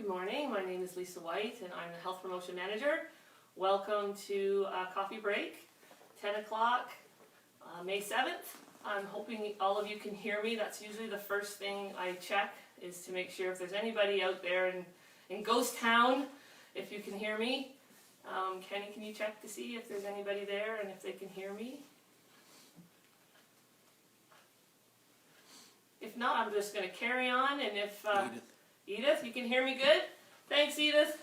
Good morning, my name is Lisa White and I'm the Health Promotion Manager. Welcome to Coffee Break, 10 o'clock, May 7th. I'm hoping all of you can hear me. That's usually the first thing I check, is to make sure if there's anybody out there in Ghost Town, if you can hear me. Kenny, can you check to see if there's anybody there and if they can hear me? If not, I'm just going to carry on, and if Edith, you can hear me good? Thanks, Edith.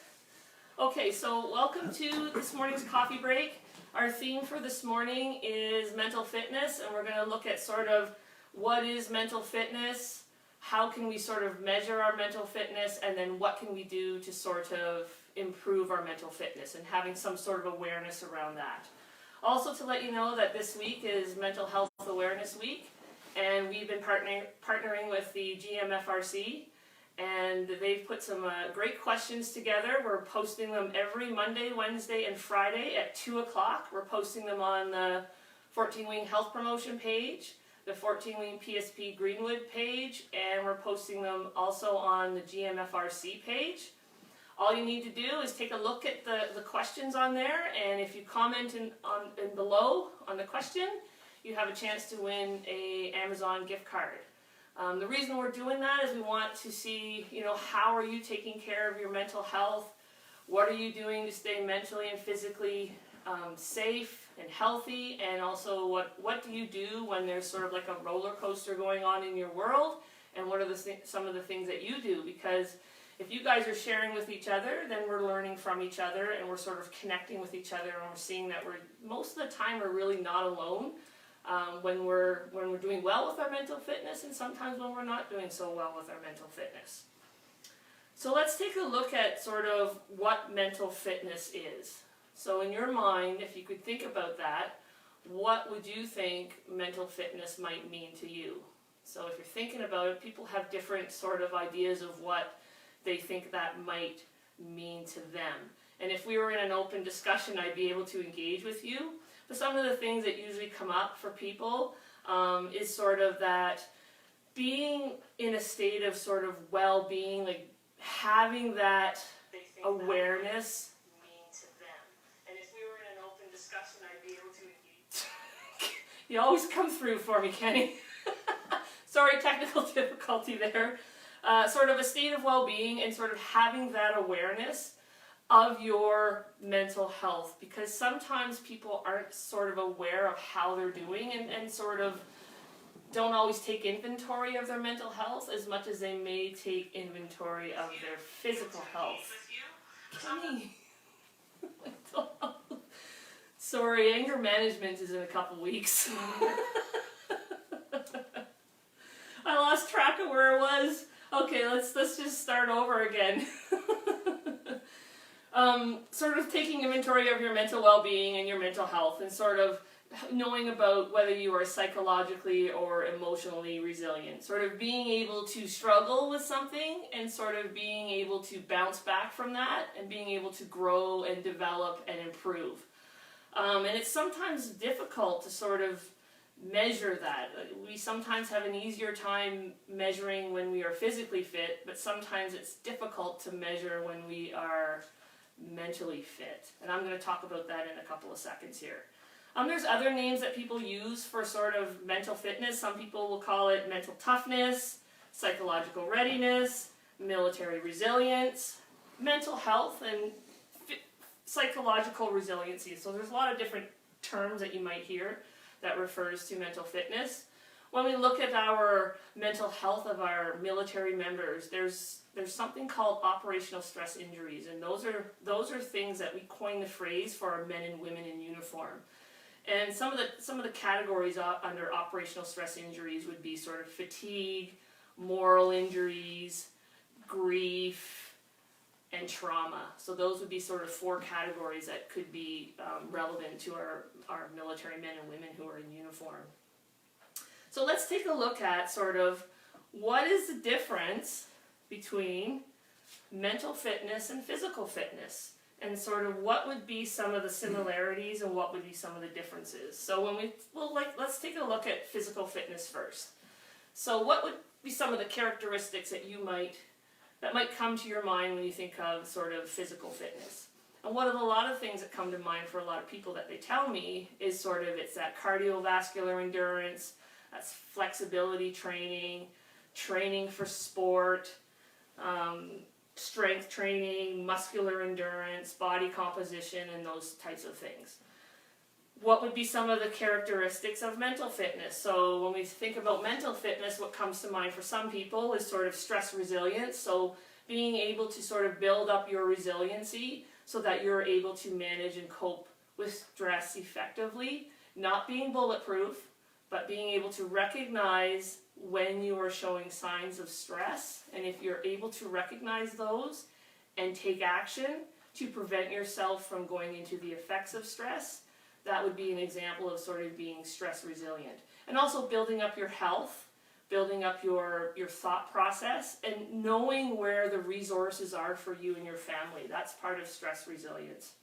Okay, so welcome to this morning's coffee break. Our theme for this morning is mental fitness, and we're going to look at sort of what is mental fitness, how can we sort of measure our mental fitness, and then what can we do to sort of improve our mental fitness, and having some sort of awareness around that. Also, to let you know that this week is Mental Health Awareness Week, and we've been partnering with the GMFRC, and they've put some great questions together. We're posting them every Monday, Wednesday, and Friday at 2 o'clock. We're posting them on the 14 Wing Health Promotion page, the 14 Wing PSP Greenwood page, and we're posting them also on the GMFRC page. All you need to do is take a look at the questions on there, and if you comment in below on the question, you have a chance to win an Amazon gift card. The reason we're doing that is we want to see, how are you taking care of your mental health? What are you doing to stay mentally and physically safe and healthy? And also, what do you do when there's sort of like a roller coaster going on in your world? And what are some of the things that you do? Because if you guys are sharing with each other, then we're learning from each other, and we're sort of connecting with each other, and we're seeing that most of the time we're really not alone. When we're doing well with our mental fitness, and sometimes when we're not doing so well with our mental fitness. So let's take a look at sort of what mental fitness is. So in your mind, if you could think about that, what would you think mental fitness might mean to you? So if you're thinking about it, people have different sort of ideas of what they think that might mean to them. And if we were in an open discussion, I'd be able to engage with you. But some of the things that usually come up for people is sort of that being in a state of sort of well-being, like having that awareness. Mean to them. And if we were in an open discussion, I'd be able to engage. You always come through for me, Kenny. Sorry, technical difficulty there. Sort of a state of well-being and sort of having that awareness of your mental health, because sometimes people aren't sort of aware of how they're doing and sort of don't always take inventory of their mental health as much as they may take inventory of their physical health. Kenny. Sorry, anger management is in a couple weeks. I lost track of where it was. Okay, let's just start over again. Sort of taking inventory of your mental well-being and your mental health, and sort of knowing about whether you are psychologically or emotionally resilient. Sort of being able to struggle with something and sort of being able to bounce back from that and being able to grow and develop and improve. And it's sometimes difficult to sort of measure that. We sometimes have an easier time measuring when we are physically fit, but sometimes it's difficult to measure when we are mentally fit. And I'm going to talk about that in a couple of seconds here. There's other names that people use for sort of mental fitness. Some people will call it mental toughness, psychological readiness, military resilience, mental health, and psychological resiliency. So there's a lot of different terms that you might hear that refers to mental fitness. When we look at our mental health of our military members, there's something called operational stress injuries, and those are things that we coin the phrase for our men and women in uniform. And some of the categories under operational stress injuries would be sort of fatigue, moral injuries, grief, and trauma. So those would be sort of 4 categories that could be relevant to our military men and women who are in uniform. So let's take a look at sort of what is the difference between mental fitness and physical fitness, and sort of what would be some of the similarities and what would be some of the differences. So let's take a look at physical fitness first. So what would be some of the characteristics that you might that might come to your mind when you think of sort of physical fitness. And one of a lot of things that come to mind for a lot of people that they tell me is sort of, it's that cardiovascular endurance, that's flexibility training, training for sport, strength training, muscular endurance, body composition, and those types of things. What would be some of the characteristics of mental fitness? So when we think about mental fitness, what comes to mind for some people is sort of stress resilience. So being able to sort of build up your resiliency so that you're able to manage and cope with stress effectively. Not being bulletproof, but being able to recognize when you are showing signs of stress. And if you're able to recognize those and take action to prevent yourself from going into the effects of stress, that would be an example of sort of being stress resilient. And also building up your health, building up your thought process, and knowing where the resources are for you and your family. That's part of stress resilience.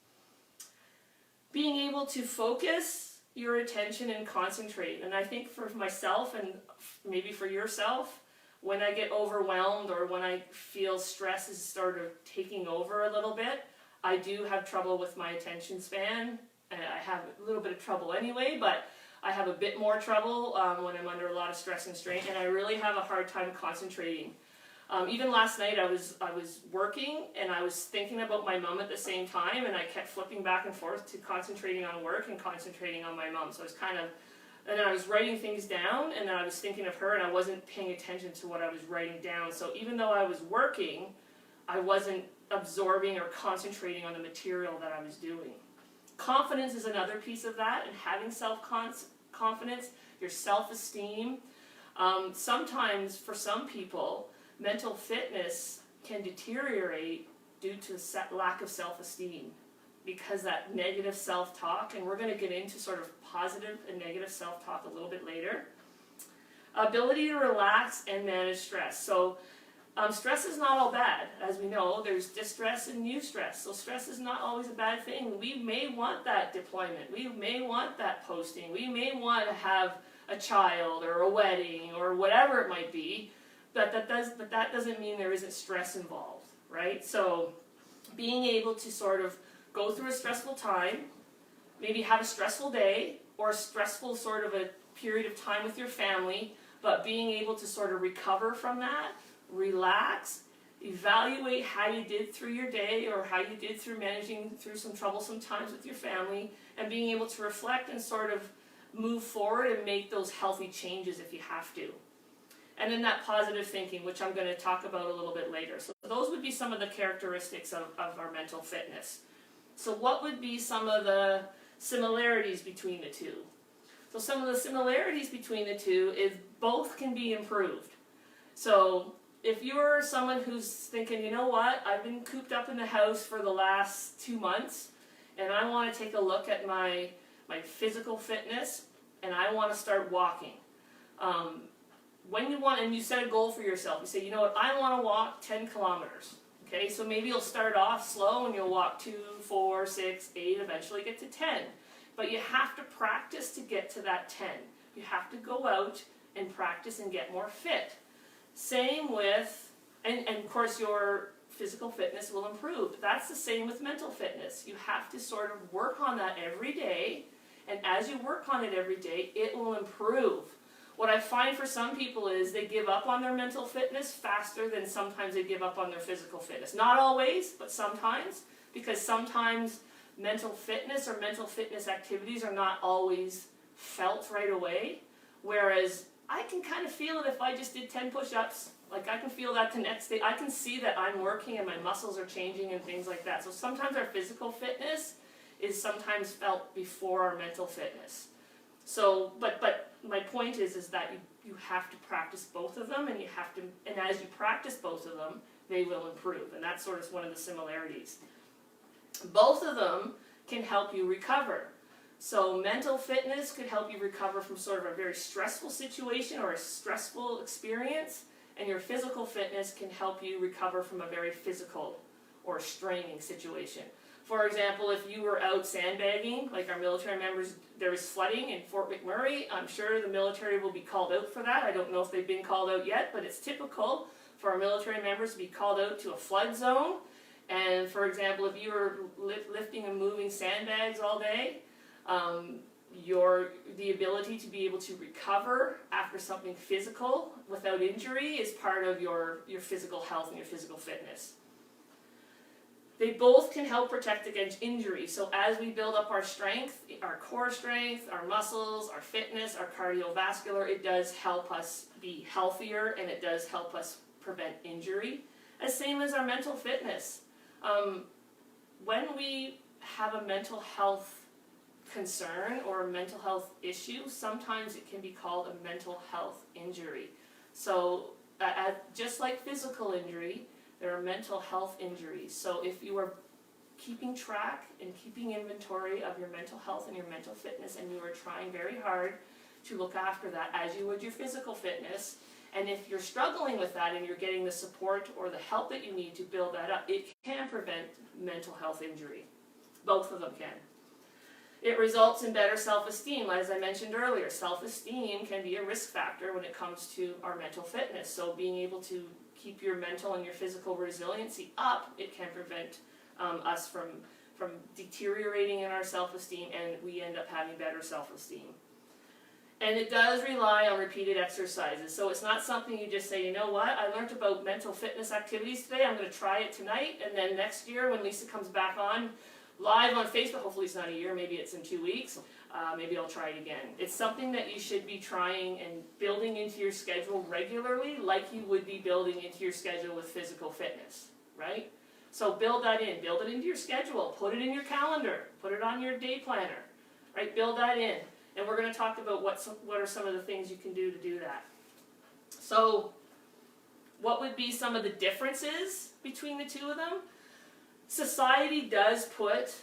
Being able to focus your attention and concentrate. And I think for myself, and maybe for yourself, when I get overwhelmed or when I feel stress is sort of taking over a little bit, I do have trouble with my attention span. I have a little bit of trouble anyway, but I have a bit more trouble when I'm under a lot of stress and strain, and I really have a hard time concentrating. Even last night I was working and I was thinking about my mom at the same time, and I kept flipping back and forth to concentrating on work and concentrating on my mom. So I was and then I was writing things down, and then I was thinking of her, and I wasn't paying attention to what I was writing down. So even though I was working, I wasn't absorbing or concentrating on the material that I was doing. Confidence is another piece of that, and having self-confidence, your self-esteem. Sometimes, for some people, mental fitness can deteriorate due to lack of self-esteem, because that negative self-talk, and we're going to get into sort of positive and negative self-talk a little bit later. Ability to relax and manage stress. So stress is not all bad. As we know, there's distress and eustress. So stress is not always a bad thing. We may want that deployment. We may want that posting. We may want to have a child or a wedding or whatever it might be. But that doesn't mean there isn't stress involved, right? So being able to sort of go through a stressful time, maybe have a stressful day or a stressful sort of a period of time with your family, but being able to sort of recover from that, relax, evaluate how you did through your day or how you did through managing through some troublesome times with your family, and being able to reflect and sort of move forward and make those healthy changes if you have to. And then that positive thinking, which I'm going to talk about a little bit later. So those would be some of the characteristics of our mental fitness. So what would be some of the similarities between the two? So some of the similarities between the two is both can be improved. So if you're someone who's thinking, you know what, I've been cooped up in the house for the last 2 months, and I want to take a look at my physical fitness, and I want to start walking. When you want, and you set a goal for yourself, you say, you know what, I want to walk 10 kilometers. Okay, so maybe you'll start off slow and you'll walk 2, 4, 6, 8, eventually get to 10. But you have to practice to get to that 10. You have to go out and practice and get more fit. Same with, and of course your physical fitness will improve. That's the same with mental fitness. You have to sort of work on that every day, and as you work on it every day, it will improve. What I find for some people is they give up on their mental fitness faster than sometimes they give up on their physical fitness. Not always, but sometimes, because sometimes mental fitness or mental fitness activities are not always felt right away, whereas I can kind of feel it if I just did 10 push-ups. Like I can feel that the next day. I can see that I'm working and my muscles are changing and things like that. So sometimes our physical fitness is sometimes felt before our mental fitness. So, but my point is that you have to practice both of them, and you have to, and as you practice both of them, they will improve, and that's sort of one of the similarities. Both of them can help you recover. So mental fitness could help you recover from sort of a very stressful situation or a stressful experience, and your physical fitness can help you recover from a very physical or straining situation. For example, if you were out sandbagging, like our military members, there was flooding in Fort McMurray. I'm sure the military will be called out for that. I don't know if they've been called out yet, but it's typical for our military members to be called out to a flood zone. And for example, if you were lifting and moving sandbags all day, the ability to be able to recover after something physical without injury is part of your physical health and your physical fitness. They both can help protect against injury. So as we build up our strength, our core strength, our muscles, our fitness, our cardiovascular, it does help us be healthier and it does help us prevent injury. As same as our mental fitness. When we have a mental health concern or a mental health issue, sometimes it can be called a mental health injury. So just like physical injury, there are mental health injuries. So if you are keeping track and keeping inventory of your mental health and your mental fitness, and you are trying very hard to look after that as you would your physical fitness, and if you're struggling with that and you're getting the support or the help that you need to build that up, it can prevent mental health injury. Both of them can. It results in better self-esteem. As I mentioned earlier, self-esteem can be a risk factor when it comes to our mental fitness. So being able to keep your mental and your physical resiliency up, it can prevent us from deteriorating in our self-esteem, and we end up having better self-esteem. And it does rely on repeated exercises. So it's not something you just say, you know what, I learned about mental fitness activities today, I'm going to try it tonight, and then next year when Lisa comes back on live on Facebook, hopefully it's not a year, maybe it's in 2 weeks, maybe I'll try it again. It's something that you should be trying and building into your schedule regularly, like you would be building into your schedule with physical fitness, right? So build that in, build it into your schedule, put it in your calendar, put it on your day planner, right? Build that in. And we're going to talk about what are some of the things you can do to do that. So what would be some of the differences between the two of them? Society does put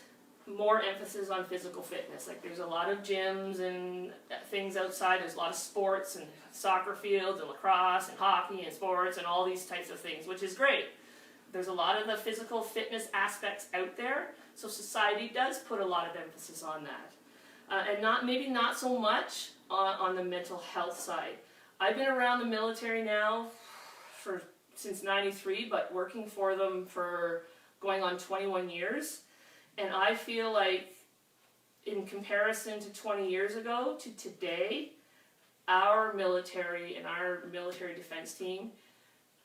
more emphasis on physical fitness. Like there's a lot of gyms and things outside. There's a lot of sports and soccer fields and lacrosse and hockey and sports and all these types of things, which is great. There's a lot of the physical fitness aspects out there. So society does put a lot of emphasis on that. And maybe not so much on the mental health side. I've been around the military now since '93, but working for them for going on 21 years. And I feel like in comparison to 20 years ago to today, our military and our military defense team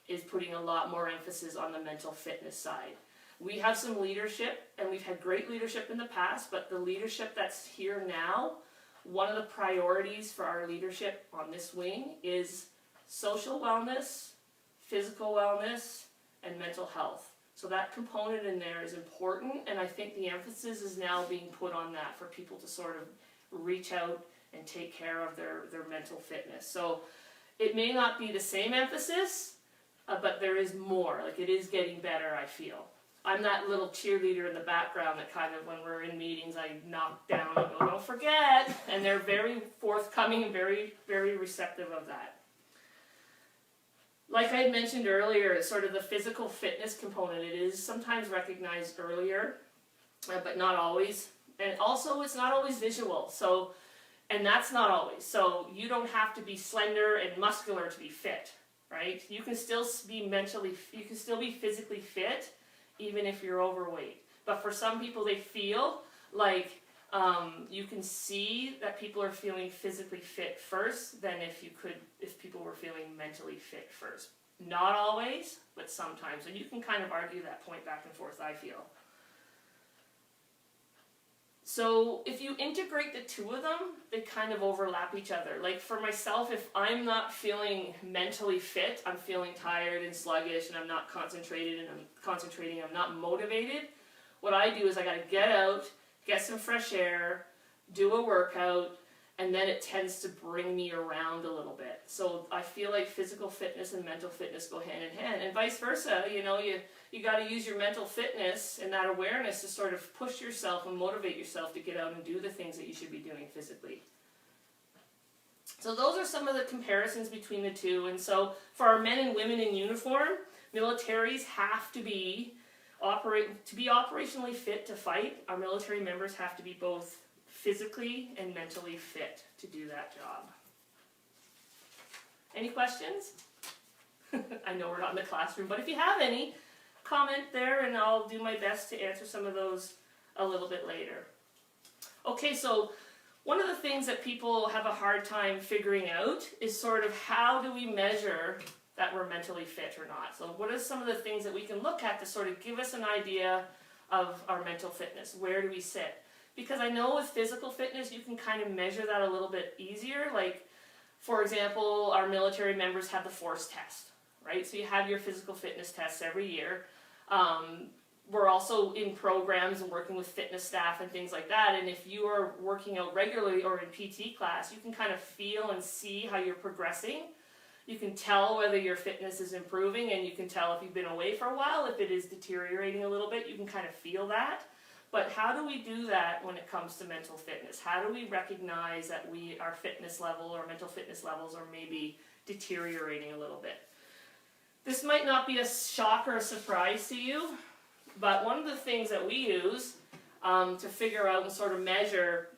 is putting a lot more emphasis on the mental fitness side. We have some leadership, and we've had great leadership in the past, but the leadership that's here now, one of the priorities for our leadership on this wing is social wellness, physical wellness, and mental health. So that component in there is important, and I think the emphasis is now being put on that for people to sort of reach out and take care of their mental fitness. So it may not be the same emphasis, but there is more. Like it is getting better, I feel. I'm that little cheerleader in the background that kind of, when we're in meetings, I knock down and go, don't forget. And they're very forthcoming and very, very receptive of that. Like I had mentioned earlier, sort of the physical fitness component, it is sometimes recognized earlier, but not always. And also, it's not always visual. So, and that's not always. So you don't have to be slender and muscular to be fit, right? You can still be physically fit, even if you're overweight. But for some people, they feel like you can see that people are feeling physically fit first than if people were feeling mentally fit first. Not always, but sometimes. And you can kind of argue that point back and forth, I feel. So if you integrate the two of them, they kind of overlap each other. Like for myself, if I'm not feeling mentally fit, I'm feeling tired and sluggish and I'm not concentrating, I'm not motivated, what I do is I got to get out, get some fresh air, do a workout, and then it tends to bring me around a little bit. So I feel like physical fitness and mental fitness go hand in hand, and vice versa. You know, you got to use your mental fitness and that awareness to sort of push yourself and motivate yourself to get out and do the things that you should be doing physically. So those are some of the comparisons between the two. And so for our men and women in uniform, militaries have to be operationally fit to fight. Our military members have to be both physically and mentally fit to do that job. Any questions? I know we're not in the classroom, but if you have any, comment there and I'll do my best to answer some of those a little bit later. Okay, so one of the things that people have a hard time figuring out is sort of how do we measure that we're mentally fit or not. So what are some of the things that we can look at to sort of give us an idea of our mental fitness? Where do we sit? Because I know with physical fitness you can kind of measure that a little bit easier. Like, for example, our military members have the force test, right? So you have your physical fitness tests every year. We're also in programs and working with fitness staff and things like that, and if you are working out regularly or in PT class, you can kind of feel and see how you're progressing. You can tell whether your fitness is improving, and you can tell if you've been away for a while. If it is deteriorating a little bit, you can kind of feel that. But how do we do that when it comes to mental fitness? How do we recognize that our fitness level or mental fitness levels are maybe deteriorating a little bit? This might not be a shock or a surprise to you, but one of the things that we use to figure out and sort of measure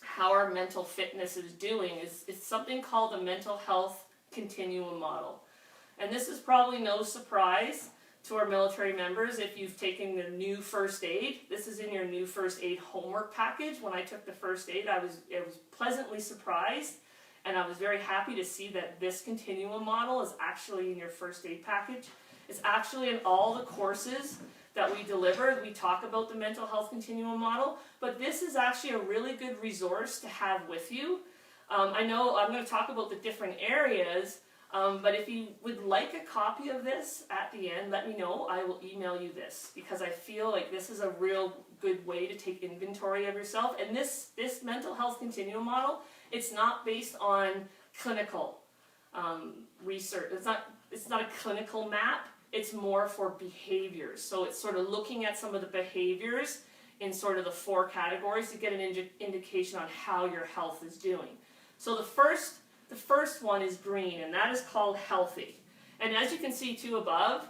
how our mental fitness is doing is something called the mental health continuum model. And this is probably no surprise to our military members if you've taken the new first aid. This is in your new first aid homework package. When I took the first aid, I was pleasantly surprised, and I was very happy to see that this continuum model is actually in your first aid package. It's actually in all the courses that we deliver. We talk about the mental health continuum model, but this is actually a really good resource to have with you. I know I'm going to talk about the different areas, but if you would like a copy of this at the end, let me know. I will email you this, because I feel like this is a real good way to take inventory of yourself. And this mental health continuum model, it's not based on clinical research. It's not a clinical map. It's more for behaviors. So it's sort of looking at some of the behaviors in sort of the 4 categories to get an indication on how your health is doing. So the first one is green, and that is called healthy. And as you can see too above,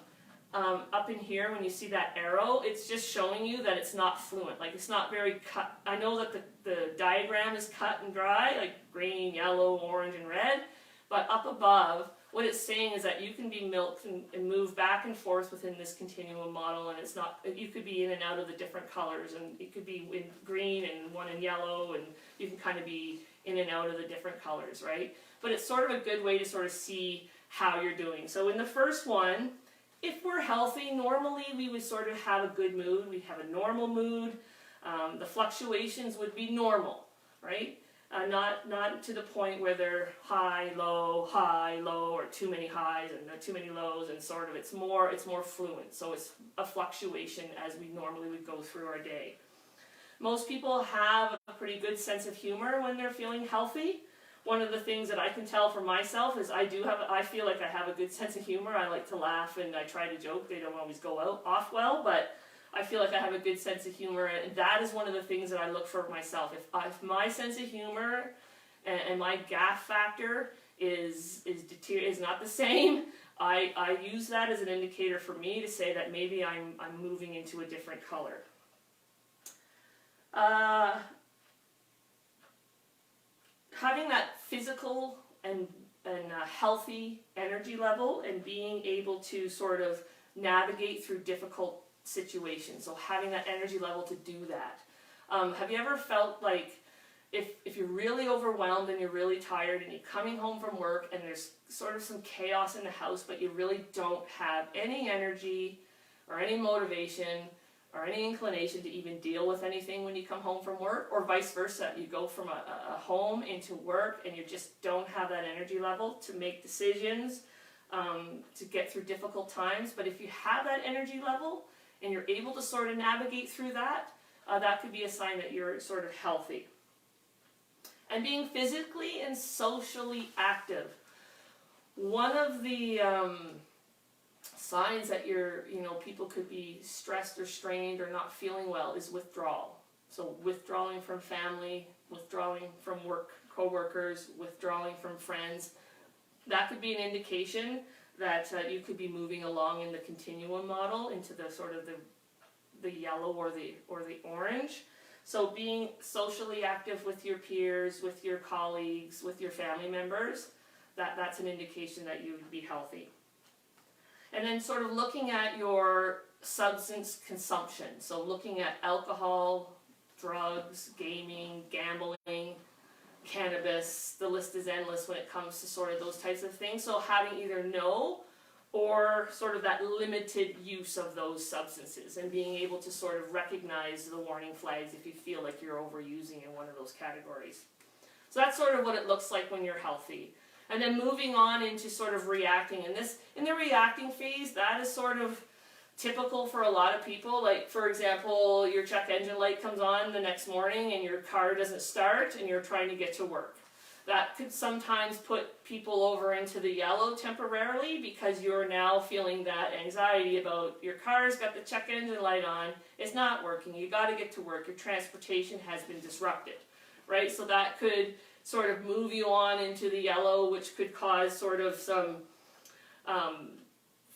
up in here when you see that arrow, it's just showing you that it's not fluent. Like, it's not very cut. I know that the diagram is cut and dry, like green, yellow, orange, and red, but up above, what it's saying is that you can be milked and move back and forth within this continuum model, and it's not, you could be in and out of the different colors, and it could be in green and one in yellow, and you can kind of be in and out of the different colors, right? But it's sort of a good way to sort of see how you're doing. So in the first one, if we're healthy, normally we would sort of have a good mood. We'd have a normal mood. The fluctuations would be normal, right? Not to the point where they're high, low, or too many highs and too many lows, and sort of it's more fluent. So it's a fluctuation as we normally would go through our day. Most people have a pretty good sense of humor when they're feeling healthy. One of the things that I can tell for myself is I feel like I have a good sense of humor. I like to laugh and I try to joke. They don't always go off well, but I feel like I have a good sense of humor, and that is one of the things that I look for myself. If my sense of humor and my gaffe factor is not the same, I use that as an indicator for me to say that maybe I'm moving into a different color. Having that physical and healthy energy level and being able to sort of navigate through difficult situations. So having that energy level to do that. Have you ever felt like if you're really overwhelmed and you're really tired and you're coming home from work and there's sort of some chaos in the house, but you really don't have any energy or any motivation or any inclination to even deal with anything when you come home from work, or vice versa, you go from a home into work and you just don't have that energy level to make decisions, to get through difficult times. But if you have that energy level and you're able to sort of navigate through that, that could be a sign that you're sort of healthy. And being physically and socially active. One of the signs that people could be stressed or strained or not feeling well is withdrawal. So withdrawing from family, withdrawing from work, co-workers, withdrawing from friends. That could be an indication that you could be moving along in the continuum model into the sort of the yellow or the orange. So being socially active with your peers, with your colleagues, with your family members, that's an indication that you would be healthy. And then sort of looking at your substance consumption. So looking at alcohol, drugs, gaming, gambling, cannabis, the list is endless when it comes to sort of those types of things. So having either no or sort of that limited use of those substances and being able to sort of recognize the warning flags if you feel like you're overusing in one of those categories. So that's sort of what it looks like when you're healthy. And then moving on into sort of reacting. And this, in the reacting phase, that is sort of typical for a lot of people. Like, for example, your check engine light comes on the next morning and your car doesn't start and you're trying to get to work. That could sometimes put people over into the yellow temporarily because you're now feeling that anxiety about your car's got the check engine light on, it's not working, you got to get to work, your transportation has been disrupted, right? So that could sort of move you on into the yellow, which could cause sort of some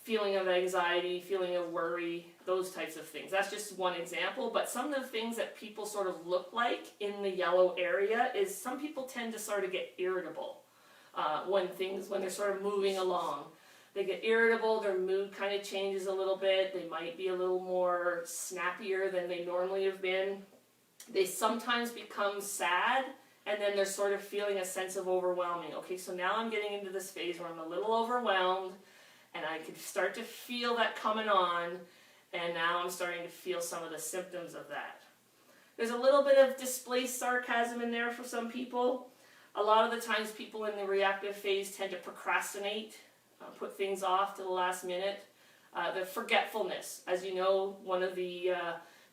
feeling of anxiety, feeling of worry, those types of things. That's just one example, but some of the things that people sort of look like in the yellow area is some people tend to sort of get irritable when they're sort of moving along. They get irritable, their mood kind of changes a little bit, they might be a little more snappier than they normally have been. They sometimes become sad, and then they're sort of feeling a sense of overwhelming. Okay, so now I'm getting into this phase where I'm a little overwhelmed, and I can start to feel that coming on, and now I'm starting to feel some of the symptoms of that. There's a little bit of displaced sarcasm in there for some people. A lot of the times people in the reactive phase tend to procrastinate, put things off to the last minute. The forgetfulness, as you know, one of the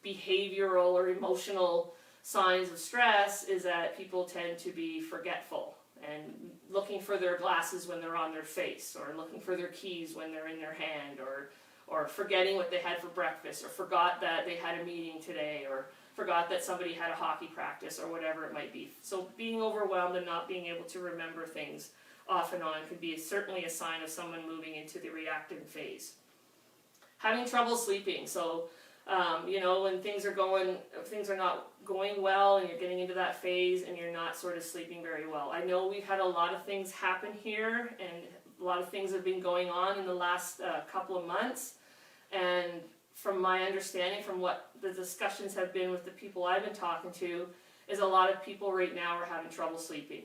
behavioral or emotional signs of stress is that people tend to be forgetful and looking for their glasses when they're on their face, or looking for their keys when they're in their hand, or forgetting what they had for breakfast, or forgot that they had a meeting today, or forgot that somebody had a hockey practice, or whatever it might be. So being overwhelmed and not being able to remember things off and on could be certainly a sign of someone moving into the reactive phase. Having trouble sleeping. So when things are not going well and you're getting into that phase and you're not sort of sleeping very well. I know we've had a lot of things happen here, and a lot of things have been going on in the last couple of months. And from my understanding, from what the discussions have been with the people I've been talking to, is a lot of people right now are having trouble sleeping.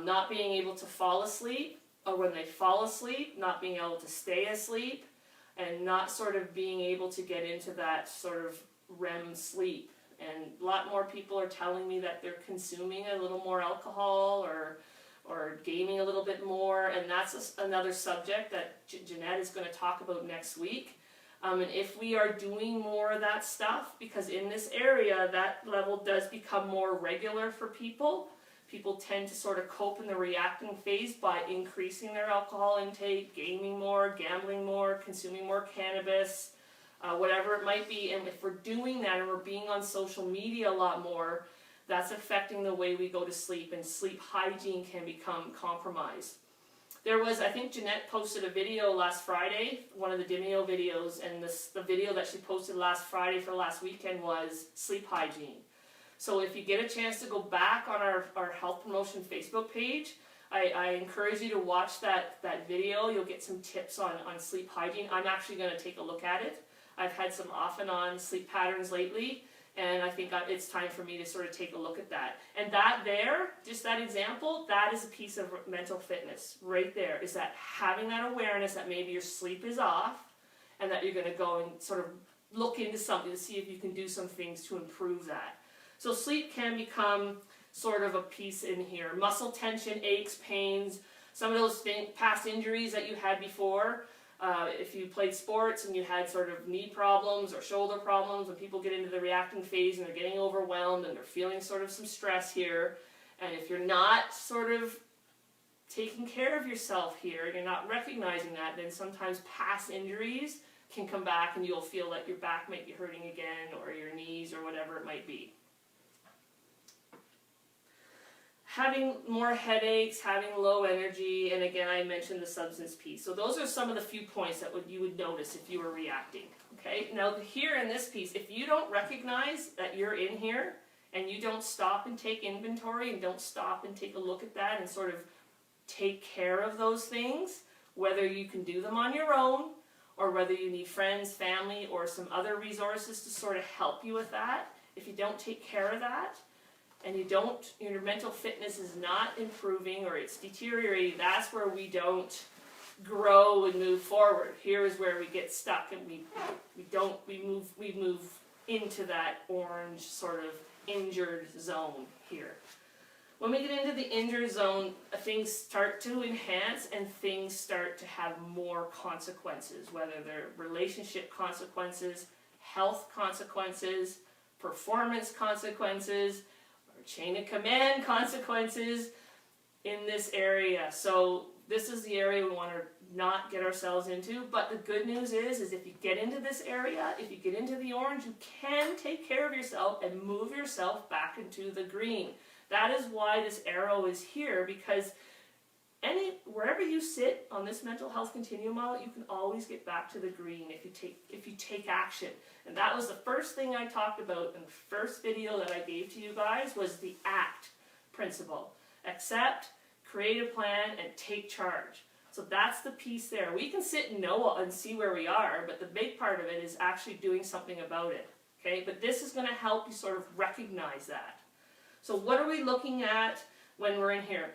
Not being able to fall asleep, or when they fall asleep, not being able to stay asleep, and not sort of being able to get into that sort of REM sleep. And a lot more people are telling me that they're consuming a little more alcohol or gaming a little bit more, and that's another subject that Jeanette is going to talk about next week. And if we are doing more of that stuff, because in this area that level does become more regular for people, people tend to sort of cope in the reacting phase by increasing their alcohol intake, gaming more, gambling more, consuming more cannabis, whatever it might be. And if we're doing that and we're being on social media a lot more, that's affecting the way we go to sleep, and sleep hygiene can become compromised. I think Jeanette posted a video last Friday, one of the Demio videos, and the video that she posted last Friday for last weekend was sleep hygiene. So if you get a chance to go back on our Health Promotion Facebook page, I encourage you to watch that video. You'll get some tips on sleep hygiene. I'm actually going to take a look at it. I've had some off and on sleep patterns lately, and I think it's time for me to sort of take a look at that. And just that example, that is a piece of mental fitness right there, is that having that awareness that maybe your sleep is off and that you're going to go and sort of look into something to see if you can do some things to improve that. So sleep can become sort of a piece in here. Muscle tension, aches, pains, some of those past injuries that you had before. If you played sports and you had sort of knee problems or shoulder problems, when people get into the reacting phase and they're getting overwhelmed and they're feeling sort of some stress here, and if you're not sort of taking care of yourself here and you're not recognizing that, then sometimes past injuries can come back and you'll feel that your back might be hurting again, or your knees, or whatever it might be. Having more headaches, having low energy, and again I mentioned the substance piece. So those are some of the few points that you would notice if you were reacting. Okay. Now here in this piece, if you don't recognize that you're in here and you don't stop and take inventory and don't stop and take a look at that and sort of take care of those things, whether you can do them on your own or whether you need friends, family, or some other resources to sort of help you with that. If you don't take care of that, and your mental fitness is not improving or it's deteriorating, that's where we don't grow and move forward. Here is where we get stuck, and we move into that orange sort of injured zone here. When we get into the injured zone, things start to enhance and things start to have more consequences, whether they're relationship consequences, health consequences, performance consequences, or chain of command consequences in this area. So this is the area we want to not get ourselves into. But the good news is if you get into this area, if you get into the orange, you can take care of yourself and move yourself back into the green. That is why this arrow is here, because wherever you sit on this mental health continuum model, you can always get back to the green if you take action. And that was the first thing I talked about in the first video that I gave to you guys, was the ACT principle. Accept, create a plan, and take charge. So that's the piece there. We can sit and know and see where we are, but the big part of it is actually doing something about it. Okay? But this is going to help you sort of recognize that. So what are we looking at when we're in here?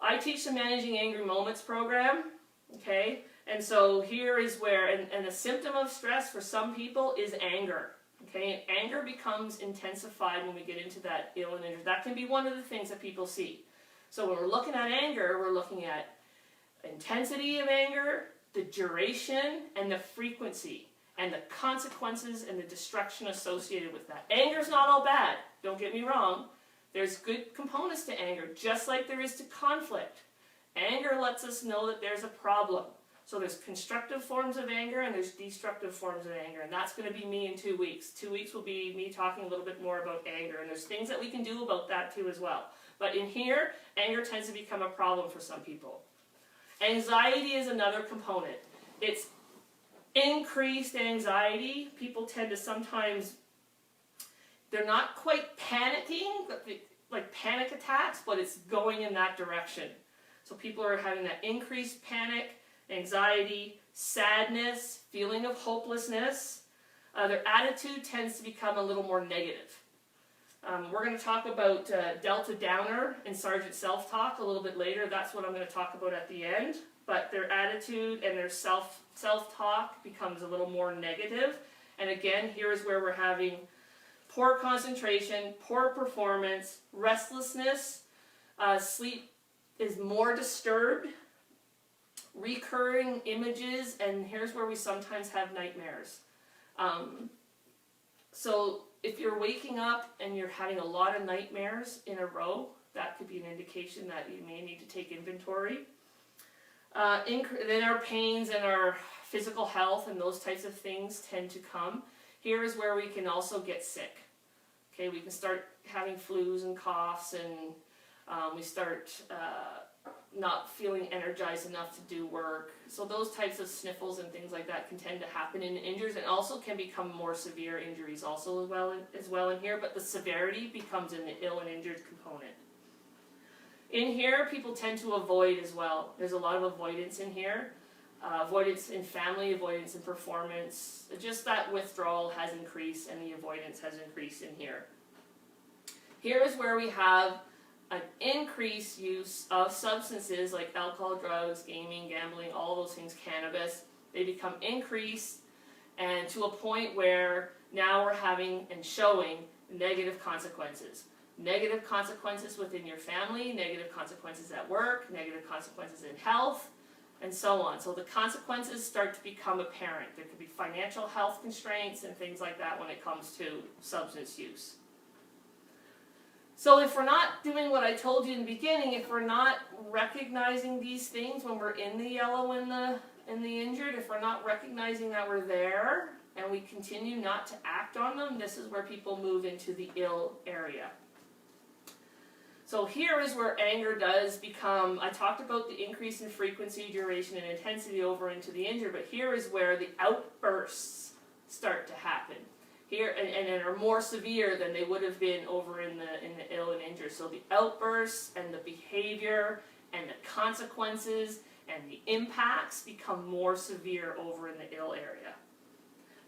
I teach the Managing Angry Moments program, okay? And so here is where, and the symptom of stress for some people is anger, okay? And anger becomes intensified when we get into that ill and injured. That can be one of the things that people see. So when we're looking at anger, we're looking at intensity of anger, the duration, and the frequency, and the consequences and the destruction associated with that. Anger is not all bad, don't get me wrong. There's good components to anger, just like there is to conflict. Anger lets us know that there's a problem. So there's constructive forms of anger and there's destructive forms of anger. And that's going to be me in 2 weeks. 2 weeks will be me talking a little bit more about anger. And there's things that we can do about that too as well. But in here, anger tends to become a problem for some people. Anxiety is another component. It's increased anxiety. People tend to sometimes, they're not quite panicking, like panic attacks, but it's going in that direction. So people are having that increased panic, anxiety, sadness, feeling of hopelessness. Their attitude tends to become a little more negative. We're going to talk about Delta Downer and Sergeant Self-Talk a little bit later. That's what I'm going to talk about at the end. But their attitude and their self-talk becomes a little more negative. And again, here's where we're having poor concentration, poor performance, restlessness, sleep is more disturbed, recurring images, and here's where we sometimes have nightmares. So if you're waking up and you're having a lot of nightmares in a row, that could be an indication that you may need to take inventory. Then our pains and our physical health and those types of things tend to come. Here is where we can also get sick. Okay, we can start having flus and coughs, and we start not feeling energized enough to do work. So those types of sniffles and things like that can tend to happen in injuries, and also can become more severe injuries also as well in here, but the severity becomes in the ill and injured component. In here, people tend to avoid as well. There's a lot of avoidance in here. Avoidance in family, avoidance in performance. Just that withdrawal has increased and the avoidance has increased in here. Here is where we have an increased use of substances like alcohol, drugs, gaming, gambling, all those things, cannabis. They become increased, and to a point where now we're having and showing negative consequences. Negative consequences within your family, negative consequences at work, negative consequences in health, and so on. So the consequences start to become apparent. There could be financial health constraints and things like that when it comes to substance use. So if we're not doing what I told you in the beginning, if we're not recognizing these things when we're in the yellow and the injured, if we're not recognizing that we're there and we continue not to act on them, this is where people move into the ill area. So here is where anger does become, I talked about the increase in frequency, duration, and intensity over into the injured, but here is where the outbursts start to happen. Here, and are more severe than they would have been over in the ill and injured. So the outbursts and the behavior and the consequences and the impacts become more severe over in the ill area.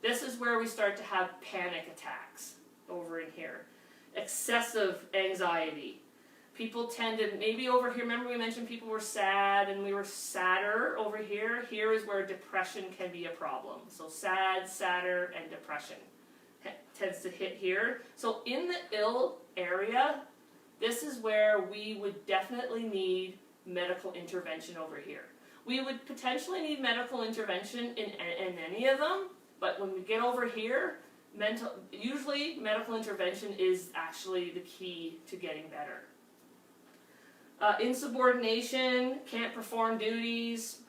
This is where we start to have panic attacks over in here. Excessive anxiety. People tend to, maybe over here, remember we mentioned people were sad and we were sadder over here? Here is where depression can be a problem. So sad, sadder, and depression tends to hit here. So in the ill area, this is where we would definitely need medical intervention over here. We would potentially need medical intervention in any of them, but when we get over here, usually medical intervention is actually the key to getting better. Insubordination, can't perform duties,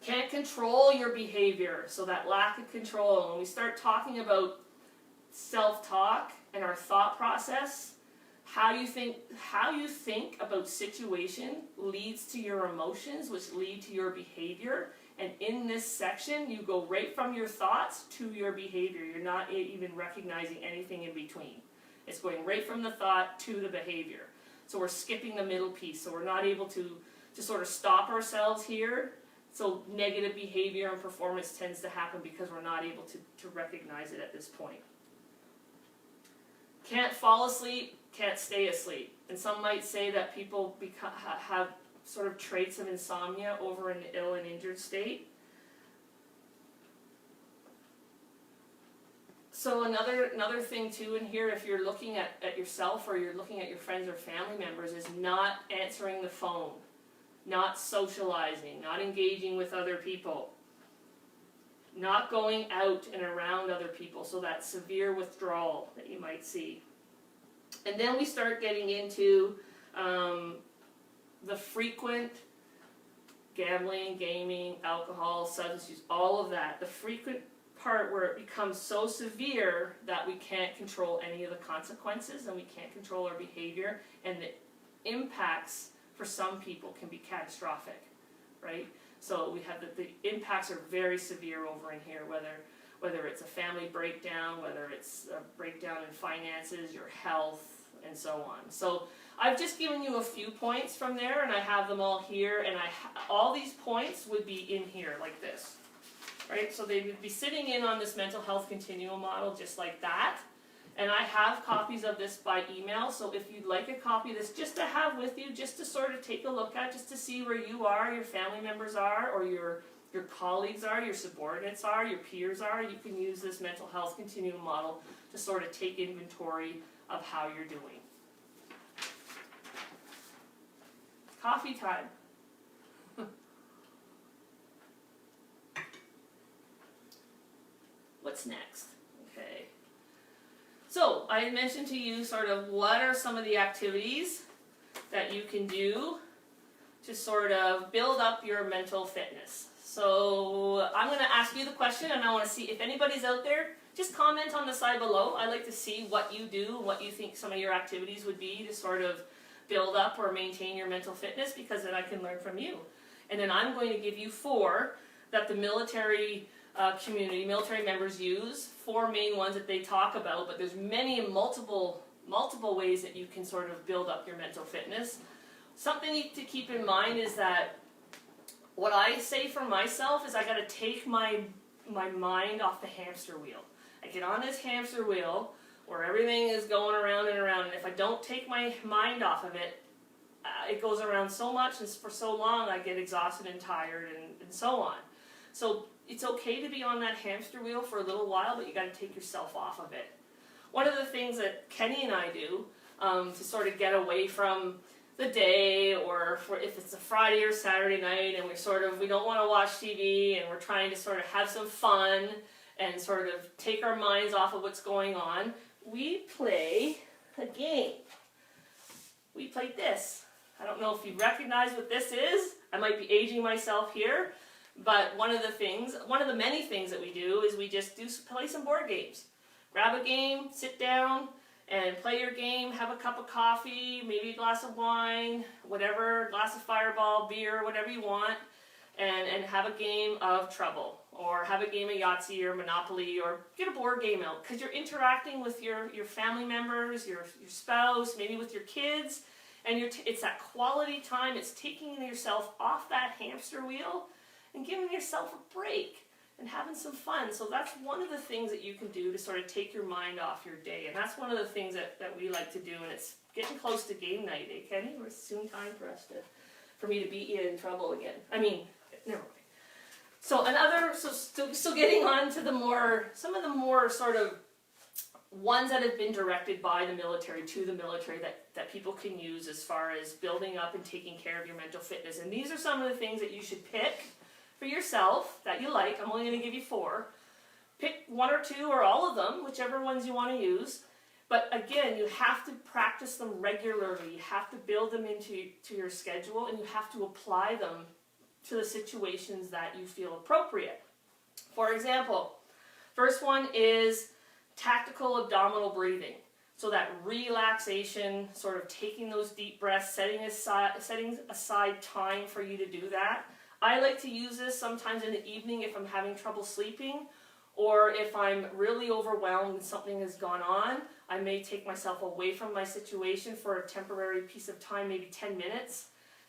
can't control your behavior, so that lack of control. When we start talking about self-talk and our thought process, how you think about situation leads to your emotions, which lead to your behavior. And in this section, you go right from your thoughts to your behavior. You're not even recognizing anything in between. It's going right from the thought to the behavior. So we're skipping the middle piece. So we're not able to sort of stop ourselves here. So negative behavior and performance tends to happen because we're not able to recognize it at this point. Can't fall asleep, can't stay asleep. And some might say that people have sort of traits of insomnia over in the ill and injured state. So another thing too in here, if you're looking at yourself or you're looking at your friends or family members, is not answering the phone, not socializing, not engaging with other people, not going out and around other people, so that severe withdrawal that you might see. And then we start getting into the frequent gambling, gaming, alcohol, substance use, all of that. The frequent part where it becomes so severe that we can't control any of the consequences and we can't control our behavior, and the impacts for some people can be catastrophic, right? So we have the impacts are very severe over in here, whether it's a family breakdown, whether it's a breakdown in finances, your health, and so on. So I've just given you a few points from there, and I have them all here, and all these points would be in here like this, right? So they would be sitting in on this mental health continuum model just like that. And I have copies of this by email, so if you'd like a copy of this just to have with you, just to sort of take a look at, just to see where you are, your family members are, or your colleagues are, your subordinates are, your peers are, you can use this mental health continuum model to sort of take inventory of how you're doing. Coffee time. What's next? Okay. So, I had mentioned to you sort of what are some of the activities that you can do to sort of build up your mental fitness. So, I'm going to ask you the question, and I want to see if anybody's out there. Just comment on the side below. I like to see what you do, what you think some of your activities would be to sort of build up or maintain your mental fitness, because then I can learn from you. And then I'm going to give you 4 that the military community, military members use, 4 main ones that they talk about, but there's many multiple ways that you can sort of build up your mental fitness. Something to keep in mind is that what I say for myself is I got to take my mind off the hamster wheel. I get on this hamster wheel where everything is going around and around, and if I don't take my mind off of it, it goes around so much and for so long I get exhausted and tired and so on. So it's okay to be on that hamster wheel for a little while, but you got to take yourself off of it. One of the things that Kenny and I do to sort of get away from the day, or if it's a Friday or Saturday night and we don't want to watch TV and we're trying to sort of have some fun and sort of take our minds off of what's going on, we play a game. We play this. I don't know if you recognize what this is. I might be aging myself here, but one of the many things that we do is we just play some board games. Grab a game, sit down, and play your game, have a cup of coffee, maybe a glass of wine, whatever, glass of Fireball, beer, whatever you want, and have a game of Trouble, or have a game of Yahtzee or Monopoly, or get a board game out, because you're interacting with your family members, your spouse, maybe with your kids, And it's that quality time. It's taking yourself off that hamster wheel and giving yourself a break and having some fun. So that's one of the things that you can do to sort of take your mind off your day. And that's one of the things that we like to do. And it's getting close to game night, eh, Kenny? It's soon time for me to beat you in trouble again. I mean, never mind. So getting on to some of the more sort of ones that have been directed by the military to the military that people can use as far as building up and taking care of your mental fitness. And these are some of the things that you should pick for yourself that you like. I'm only going to give you 4. Pick 1 or 2 or all of them, whichever ones you want to use. But again, you have to practice them regularly. You have to build them into your schedule, and you have to apply them to the situations that you feel appropriate. For example, first one is tactical abdominal breathing. So that relaxation, sort of taking those deep breaths, setting aside time for you to do that. I like to use this sometimes in the evening if I'm having trouble sleeping, or if I'm really overwhelmed and something has gone on. I may take myself away from my situation for a temporary piece of time, maybe 10 minutes,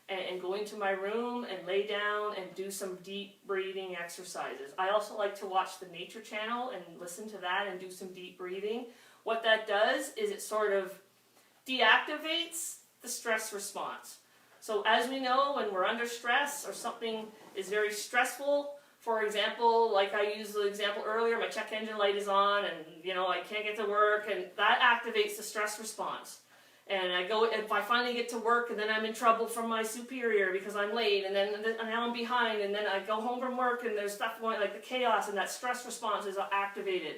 and go into my room and lay down and do some deep breathing exercises. I also like to watch the Nature Channel and listen to that and do some deep breathing. What that does is it sort of deactivates the stress response. So as we know, when we're under stress or something is very stressful, for example, like I used the example earlier, my check engine light is on and I can't get to work, and that activates the stress response. And if I finally get to work and then I'm in trouble from my superior because I'm late, and now I'm behind, and then I go home from work and there's stuff going, like the chaos, and that stress response is activated.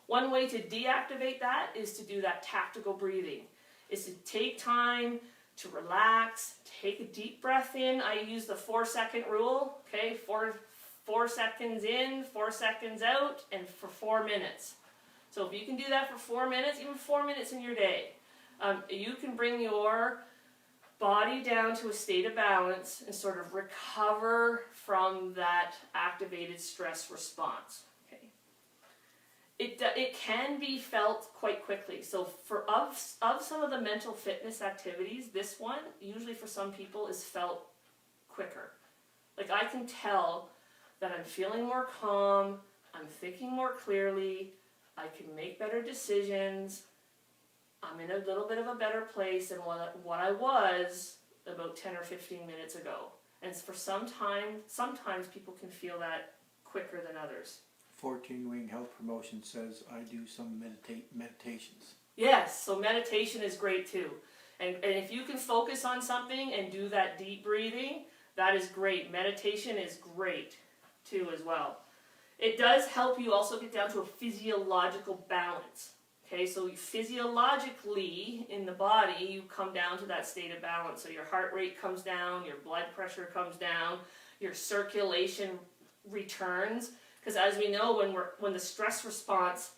One way to deactivate that is to do that tactical breathing, is to take time to relax, take a deep breath in. I use the 4-second rule, okay? 4 seconds in, 4 seconds out, and for 4 minutes. So if you can do that for 4 minutes, even 4 minutes in your day, you can bring your body down to a state of balance and sort of recover from that activated stress response. Okay. It can be felt quite quickly. So of some of the mental fitness activities, this one, usually for some people, is felt quicker. Like I can tell that I'm feeling more calm, I'm thinking more clearly, I can make better decisions, I'm in a little bit of a better place than what I was about 10 or 15 minutes ago. And for sometimes people can feel that quicker than others. 14 Wing Health Promotion says I do some meditations. Yes, so meditation is great too. And if you can focus on something and do that deep breathing, that is great. Meditation is great too as well. It does help you also get down to a physiological balance. Okay, so physiologically in the body, you come down to that state of balance. So your heart rate comes down, your blood pressure comes down, your circulation returns. Because as we know, when the stress response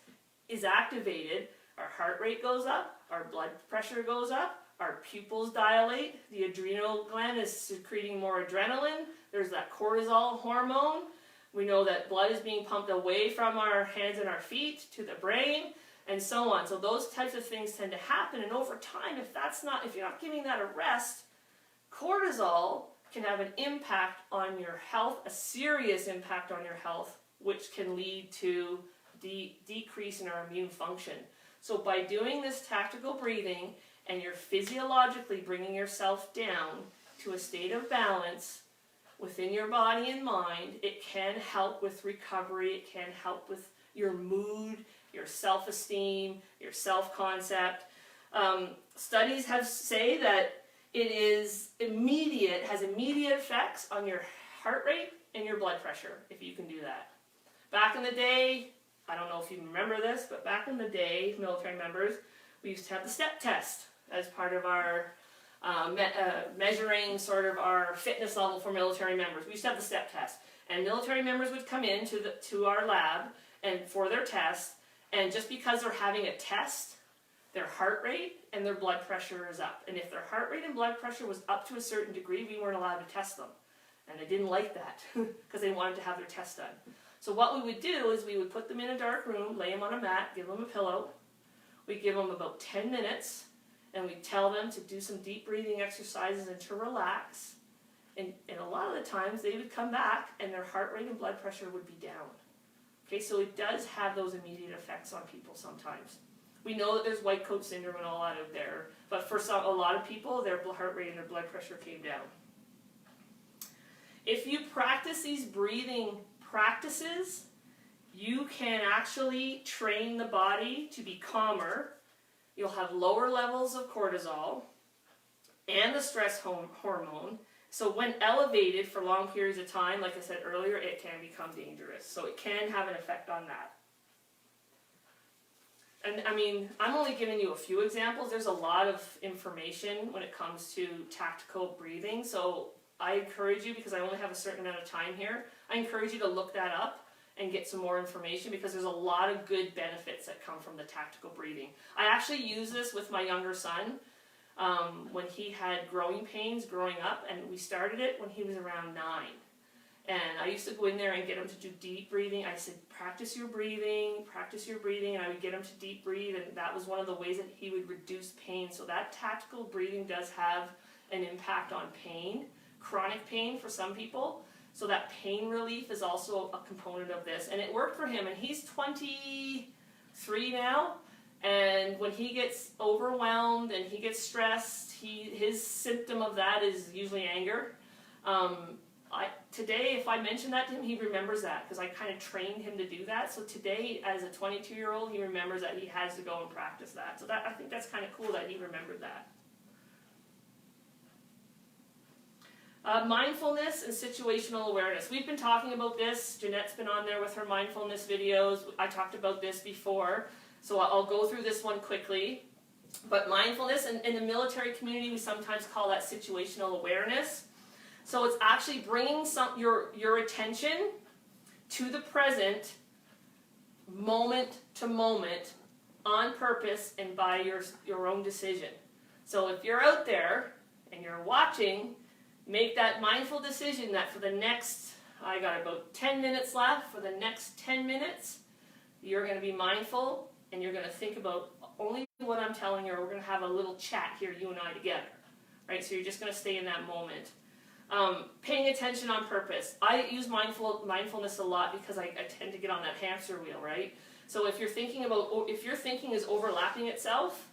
is activated, our heart rate goes up, our blood pressure goes up, our pupils dilate, the adrenal gland is secreting more adrenaline, there's that cortisol hormone. We know that blood is being pumped away from our hands and our feet to the brain, and so on. So those types of things tend to happen, and over time, if you're not giving that a rest, cortisol can have an impact on your health, a serious impact on your health, which can lead to decrease in our immune function. So by doing this tactical breathing, and you're physiologically bringing yourself down to a state of balance within your body and mind, it can help with recovery, it can help with your mood, your self-esteem, your self-concept. Studies say that it has immediate effects on your heart rate and your blood pressure if you can do that. Back in the day, I don't know if you remember this, but back in the day, military members, we used to have the step test as part of our measuring sort of our fitness level for military members. We used to have the step test, and military members would come in to our lab and for their test, and just because they're having a test, their heart rate and their blood pressure is up. And if their heart rate and blood pressure was up to a certain degree, we weren't allowed to test them. And they didn't like that because they wanted to have their test done. So what we would do is we would put them in a dark room, lay them on a mat, give them a pillow. We'd give them about 10 minutes, and we tell them to do some deep breathing exercises and to relax. And a lot of the times they would come back and their heart rate and blood pressure would be down. Okay, so it does have those immediate effects on people sometimes. We know that there's white coat syndrome and all that out there, but for a lot of people, their heart rate and their blood pressure came down. If you practice these breathing practices, you can actually train the body to be calmer. You'll have lower levels of cortisol and the stress hormone. So when elevated for long periods of time, like I said earlier, it can become dangerous. So it can have an effect on that. And I mean, I'm only giving you a few examples. There's a lot of information when it comes to tactical breathing. So I encourage you, because I only have a certain amount of time here, I encourage you to look that up and get some more information, because there's a lot of good benefits that come from the tactical breathing. I actually use this with my younger son when he had growing pains growing up, and we started it when he was around 9. And I used to go in there and get him to do deep breathing. I said, practice your breathing, and I would get him to deep breathe, and that was one of the ways that he would reduce pain. So that tactical breathing does have an impact on pain, chronic pain for some people. So that pain relief is also a component of this. And it worked for him, and he's 23 now. And when he gets overwhelmed and he gets stressed, his symptom of that is usually anger. Today, if I mention that to him, he remembers that, because I kind of trained him to do that. So today, as a 22-year-old, he remembers that he has to go and practice that. So I think that's kind of cool that he remembered that. Mindfulness and situational awareness. We've been talking about this. Jeanette's been on there with her mindfulness videos. I talked about this before, so I'll go through this one quickly. But mindfulness, in the military community, we sometimes call that situational awareness. So it's actually bringing your attention to the present, moment to moment, on purpose and by your own decision. So if you're out there and you're watching, make that mindful decision that for the next, I got about 10 minutes left, for the next 10 minutes, you're going to be mindful and you're going to think about only what I'm telling you, or we're going to have a little chat here, you and I together. Right? So you're just going to stay in that moment. Paying attention on purpose. I use mindfulness a lot because I tend to get on that hamster wheel, right? So if your thinking is overlapping itself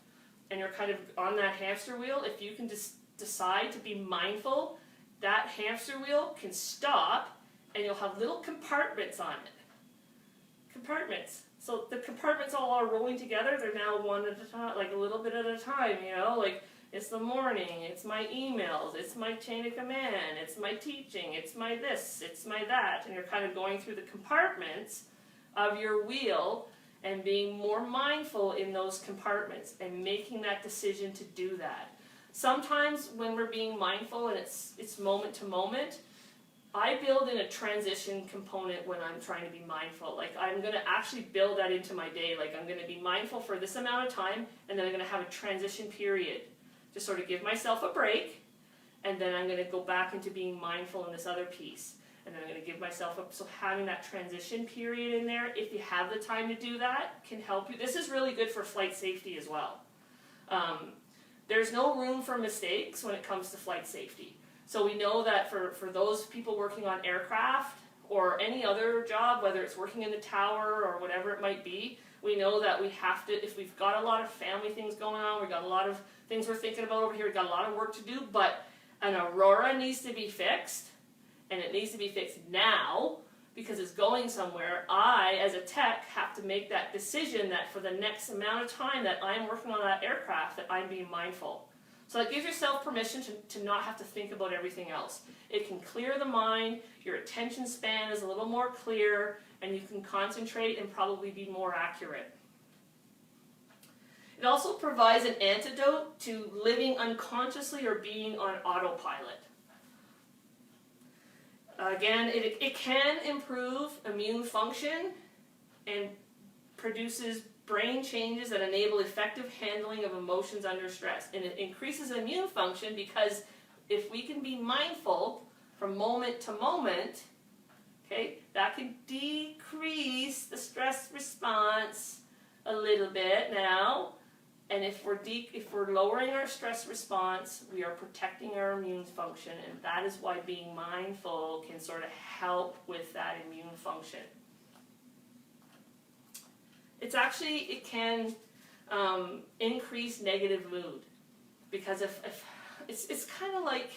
and you're kind of on that hamster wheel, if you can just decide to be mindful, that hamster wheel can stop and you'll have little compartments on it. Compartments. So the compartments all are rolling together. They're now one at a time, like a little bit at a time, you know, like it's the morning, it's my emails, it's my chain of command, it's my teaching, it's my this, it's my that, and you're kind of going through the compartments of your wheel and being more mindful in those compartments and making that decision to do that. Sometimes when we're being mindful and it's moment to moment, I build in a transition component when I'm trying to be mindful. Like I'm going to actually build that into my day. Like I'm going to be mindful for this amount of time, and then I'm going to have a transition period to sort of give myself a break, and then I'm going to go back into being mindful in this other piece. And then I'm going to give myself up. So having that transition period in there, if you have the time to do that, can help you. This is really good for flight safety as well. There's no room for mistakes when it comes to flight safety. So we know that for those people working on aircraft or any other job, whether it's working in the tower or whatever it might be, we know that we have to, if we've got a lot of family things going on, we've got a lot of things we're thinking about over here, we've got a lot of work to do, but an aurora needs to be fixed, and it needs to be fixed now because it's going somewhere. I, as a tech, have to make that decision that for the next amount of time that I'm working on that aircraft, that I'm being mindful. So that gives yourself permission to not have to think about everything else. It can clear the mind, your attention span is a little more clear, and you can concentrate and probably be more accurate. It also provides an antidote to living unconsciously or being on autopilot. Again, it can improve immune function and produces brain changes that enable effective handling of emotions under stress. And it increases immune function because if we can be mindful from moment to moment, okay, that can decrease the stress response a little bit now. And if we're lowering our stress response, we are protecting our immune function, and that is why being mindful can sort of help with that immune function. It can increase negative mood, because if it's kind of like,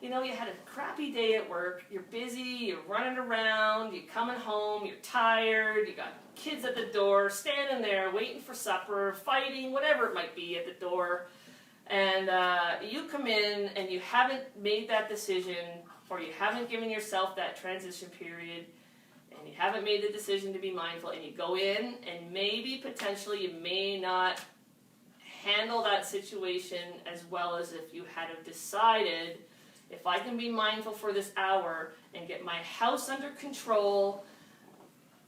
you had a crappy day at work, you're busy, you're running around, you're coming home, you're tired, you got kids at the door, standing there waiting for supper, fighting, whatever it might be at the door, and you come in and you haven't made that decision, or you haven't given yourself that transition period, and you haven't made the decision to be mindful, and you go in and maybe potentially you may not handle that situation as well as if you had have decided, if I can be mindful for this hour and get my house under control,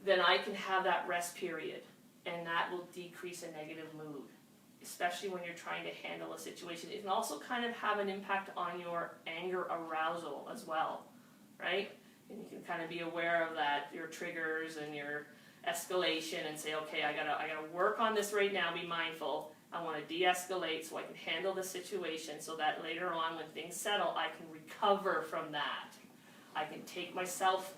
then I can have that rest period, and that will decrease a negative mood, especially when you're trying to handle a situation. It can also kind of have an impact on your anger arousal as well, right? And you can kind of be aware of that, your triggers and your escalation, and say, okay, I gotta work on this right now, be mindful. I want to de-escalate so I can handle the situation, so that later on when things settle, I can recover from that. I can take myself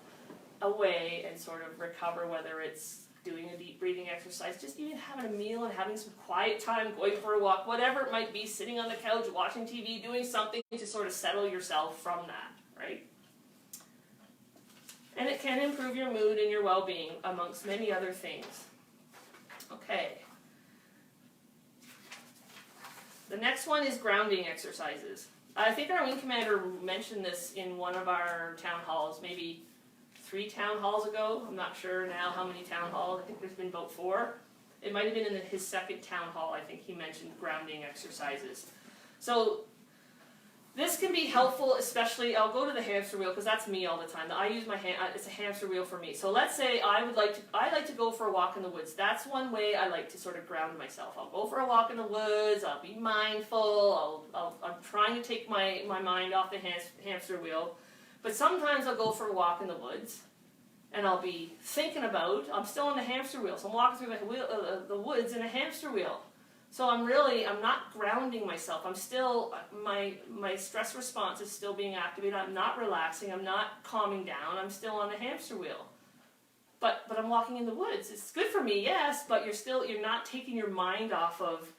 away and sort of recover, whether it's doing a deep breathing exercise, just even having a meal and having some quiet time, going for a walk, whatever it might be, sitting on the couch, watching TV, doing something to sort of settle yourself from that, right? And it can improve your mood and your well-being, amongst many other things. Okay. The next one is grounding exercises. I think our wing commander mentioned this in one of our town halls, maybe 3 town halls ago. I'm not sure now how many town halls. I think there's been about 4. It might have been in his second town hall. I think he mentioned grounding exercises. So this can be helpful, especially, I'll go to the hamster wheel because that's me all the time. I use my hand, it's a hamster wheel for me. So let's say I like to go for a walk in the woods. That's one way I like to sort of ground myself. I'll go for a walk in the woods, I'll be mindful, I'm trying to take my mind off the hamster wheel. But sometimes I'll go for a walk in the woods, and I'll be thinking about, I'm still on the hamster wheel, so I'm walking through the woods in a hamster wheel. So I'm not grounding myself. I'm still, my stress response is still being activated. I'm not relaxing. I'm not calming down. I'm still on the hamster wheel. But I'm walking in the woods. It's good for me, yes, but you're not taking your mind off of,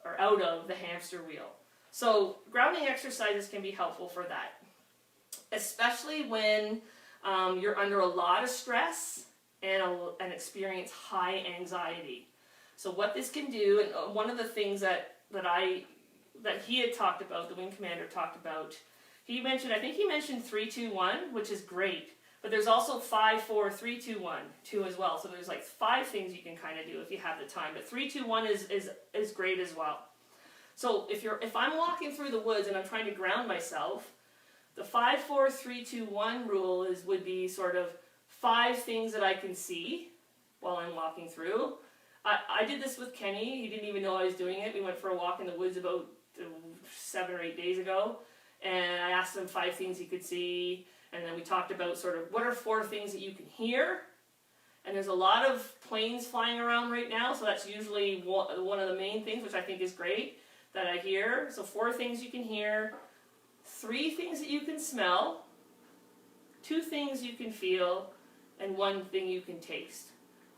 or out of the hamster wheel. So grounding exercises can be helpful for that, especially when you're under a lot of stress and experience high anxiety. So what this can do, and one of the things that he had talked about, the wing commander talked about, I think he mentioned 3-2-1, which is great, but there's also 5-4-3-2-1 too as well. So there's like 5 things you can kind of do if you have the time, but 3-2-1 is great as well. So if I'm walking through the woods and I'm trying to ground myself, the 5-4-3-2-1 rule would be sort of 5 things that I can see while I'm walking through. I did this with Kenny. He didn't even know I was doing it. We went for a walk in the woods about 7 or 8 days ago, and I asked him 5 things he could see, and then we talked about sort of what are 4 things that you can hear. And there's a lot of planes flying around right now, so that's usually one of the main things, which I think is great, that I hear. So 4 things you can hear, 3 things that you can smell, 2 things you can feel, and 1 thing you can taste.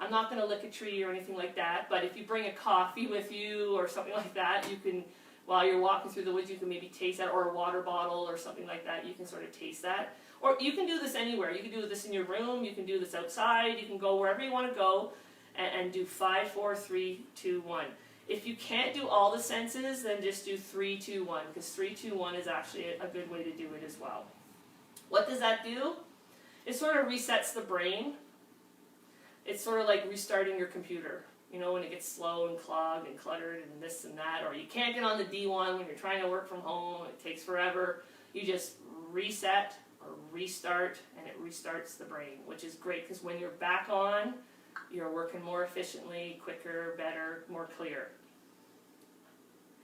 I'm not going to lick a tree or anything like that, but if you bring a coffee with you or something like that, you can, while you're walking through the woods, you can maybe taste that, or a water bottle or something like that. You can sort of taste that. Or you can do this anywhere. You can do this in your room. You can do this outside. You can go wherever you want to go and do 5, 4, 3, 2, 1. If you can't do all the senses, then just do 3, 2, 1, because 3, 2, 1 is actually a good way to do it as well. What does that do? It sort of resets the brain. It's sort of like restarting your computer. You know, when it gets slow and clogged and cluttered and this and that, or you can't get on the D1 when you're trying to work from home, it takes forever. You just reset or restart, and it restarts the brain, which is great because when you're back on, you're working more efficiently, quicker, better, more clear.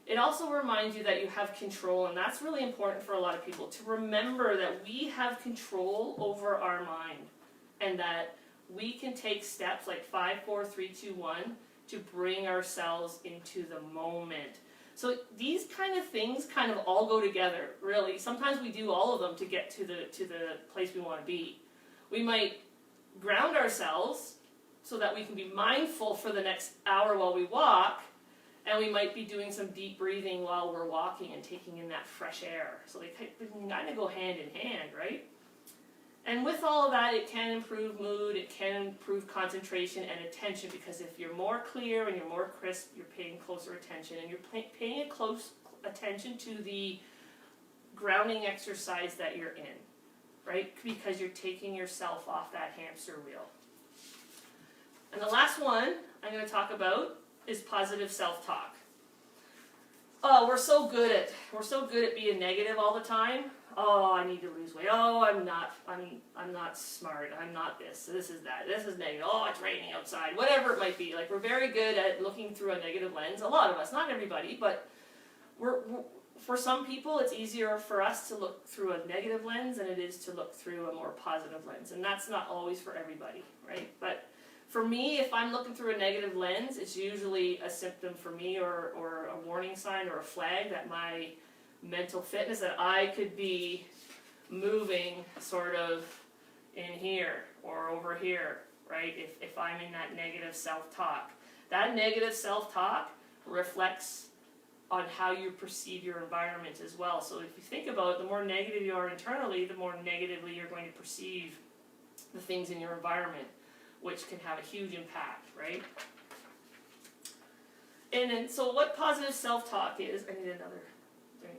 It also reminds you that you have control, and that's really important for a lot of people, to remember that we have control over our mind, and that we can take steps like 5, 4, 3, 2, 1 to bring ourselves into the moment. So these kind of things kind of all go together, really. Sometimes we do all of them to get to the place we want to be. We might ground ourselves so that we can be mindful for the next hour while we walk, and we might be doing some deep breathing while we're walking and taking in that fresh air. So they kind of go hand in hand, right? And with all of that, it can improve mood, it can improve concentration and attention, because if you're more clear and you're more crisp, you're paying closer attention, and you're paying a close attention to the grounding exercise that you're in, right? Because you're taking yourself off that hamster wheel. And the last one I'm going to talk about is positive self-talk. Oh, we're so good at being negative all the time. Oh, I need to lose weight. Oh, I'm not smart. I'm not this. This is that. This is negative. Oh, it's raining outside. Whatever it might be. Like, we're very good at looking through a negative lens. A lot of us, not everybody, but for some people, it's easier for us to look through a negative lens than it is to look through a more positive lens. And that's not always for everybody, right? But for me, if I'm looking through a negative lens, it's usually a symptom for me, or a warning sign or a flag that my mental fitness, that I could be moving sort of in here or over here, right? If I'm in that negative self-talk. That negative self-talk reflects on how you perceive your environment as well. So if you think about it, the more negative you are internally, the more negatively you're going to perceive the things in your environment, which can have a huge impact, right? And then, so what positive self-talk is, I need another drink.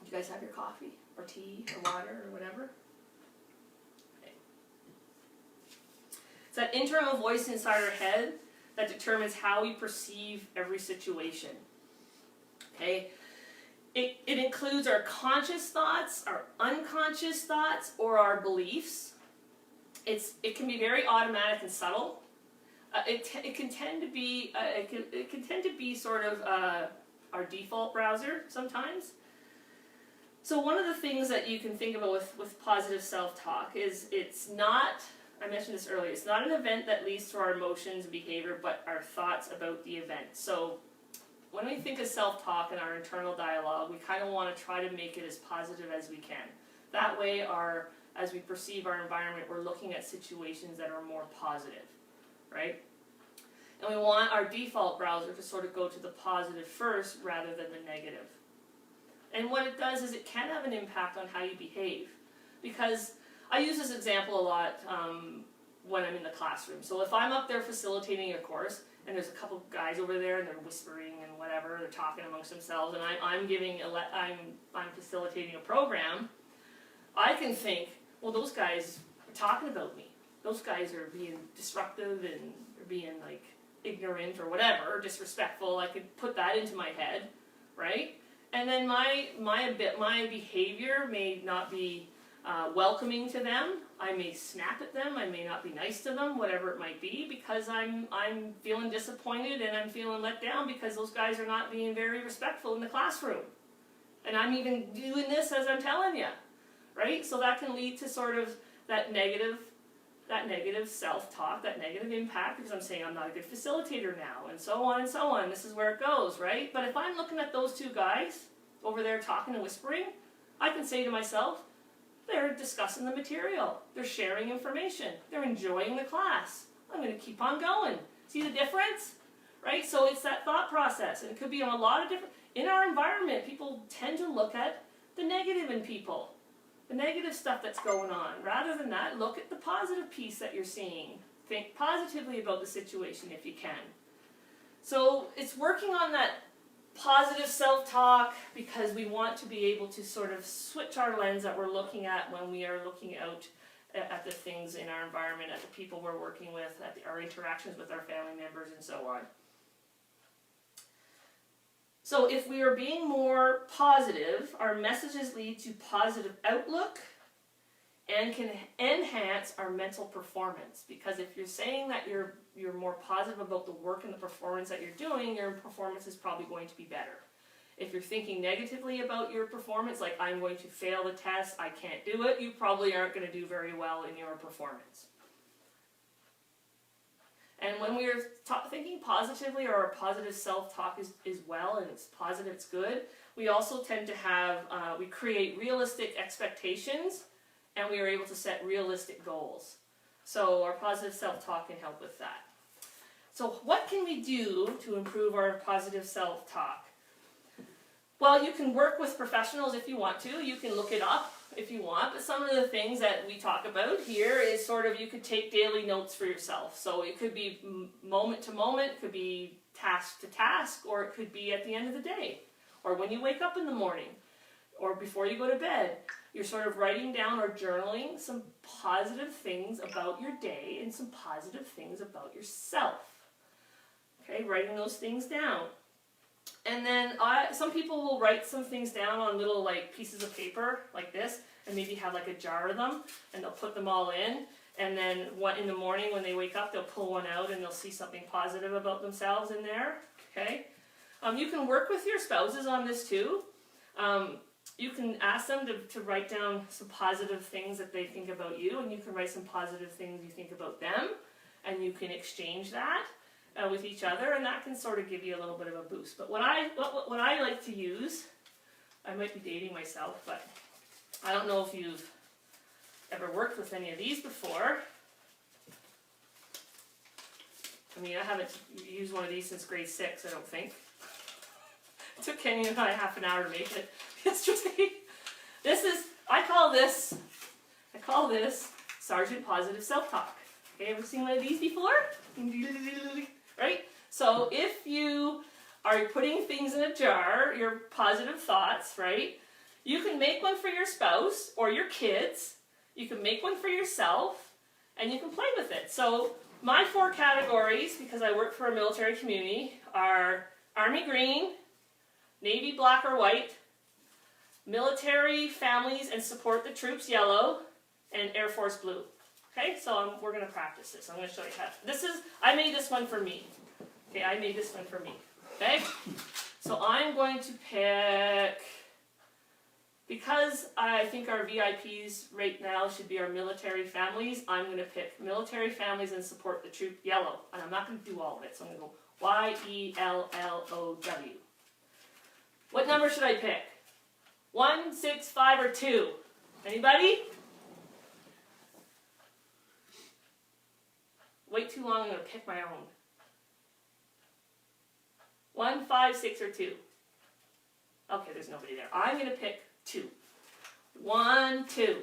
Do you guys have your coffee or tea or water or whatever? Okay. It's that internal voice inside our head that determines how we perceive every situation. Okay? It includes our conscious thoughts, our unconscious thoughts, or our beliefs. It can be very automatic and subtle. It can tend to be sort of our default browser sometimes. So one of the things that you can think about with positive self-talk is it's not, I mentioned this earlier, it's not an event that leads to our emotions and behavior, but our thoughts about the event. So when we think of self-talk and our internal dialogue, we kind of want to try to make it as positive as we can. That way, as we perceive our environment, we're looking at situations that are more positive, right? And we want our default browser to sort of go to the positive first rather than the negative. And what it does is it can have an impact on how you behave. Because I use this example a lot when I'm in the classroom. So if I'm up there facilitating a course, and there's a couple guys over there and they're whispering and whatever, they're talking amongst themselves, and I'm facilitating a program, I can think, well, those guys are talking about me. Those guys are being disruptive and they're being like ignorant or whatever, disrespectful. I could put that into my head, right? And then my behavior may not be welcoming to them. I may snap at them. I may not be nice to them, whatever it might be, because I'm feeling disappointed and I'm feeling let down because those guys are not being very respectful in the classroom. And I'm even doing this as I'm telling you, right? So that can lead to sort of that negative self-talk, that negative impact, because I'm saying I'm not a good facilitator now, and so on and so on. This is where it goes, right? But if I'm looking at those two guys over there talking and whispering, I can say to myself, they're discussing the material. They're sharing information. They're enjoying the class. I'm going to keep on going. See the difference? Right? So it's that thought process. And it could be on a lot of different... In our environment, people tend to look at the negative in people. The negative stuff that's going on. Rather than that, look at the positive piece that you're seeing. Think positively about the situation if you can. So it's working on that positive self-talk because we want to be able to sort of switch our lens that we're looking at when we are looking out at the things in our environment, at the people we're working with, at our interactions with our family members, and so on. So if we are being more positive, our messages lead to positive outlook and can enhance our mental performance. Because if you're saying that you're more positive about the work and the performance that you're doing, your performance is probably going to be better. If you're thinking negatively about your performance, like I'm going to fail the test, I can't do it, you probably aren't going to do very well in your performance. And when we're thinking positively, or our positive self-talk is well, and it's positive, it's good, we also tend to have, we create realistic expectations, and we are able to set realistic goals. So our positive self-talk can help with that. So what can we do to improve our positive self-talk? Well, you can work with professionals if you want to. You can look it up if you want, but some of the things that we talk about here is sort of, you could take daily notes for yourself. So it could be moment to moment, it could be task to task, or it could be at the end of the day, or when you wake up in the morning, or before you go to bed. You're sort of writing down or journaling some positive things about your day and some positive things about yourself. Okay, writing those things down. And then some people will write some things down on little like pieces of paper like this, and maybe have like a jar of them, and they'll put them all in, and then in the morning when they wake up, they'll pull one out and they'll see something positive about themselves in there. Okay, you can work with your spouses on this too. You can ask them to write down some positive things that they think about you, and you can write some positive things you think about them, and you can exchange that with each other, and that can sort of give you a little bit of a boost. But what I like to use, I might be dating myself, but I don't know if you've ever worked with any of these before. I mean, I haven't used one of these since grade 6, I don't think. It took Kenny and I half an hour to make it yesterday. I call this Sergeant Positive Self-Talk. Okay, ever seen one of these before? Right? So if you are putting things in a jar, your positive thoughts, right? You can make one for your spouse or your kids. You can make one for yourself, and you can play with it. So my 4 categories, because I work for a military community, are Army Green, Navy Black or White, Military Families and Support the Troops Yellow, and Air Force Blue. Okay, so we're going to practice this. I'm going to show you how. I made this one for me. Okay, I made this one for me. Okay, so I'm going to pick, because I think our VIPs right now should be our military families, I'm going to pick Military Families and Support the Troop Yellow. And I'm not going to do all of it, so I'm going to go YELLOW. What number should I pick? 1, 6, 5, or 2? Anybody? Wait too long, I'm going to pick my own. 1, 5, 6, or 2? Okay, there's nobody there. I'm going to pick 2. 1, 2.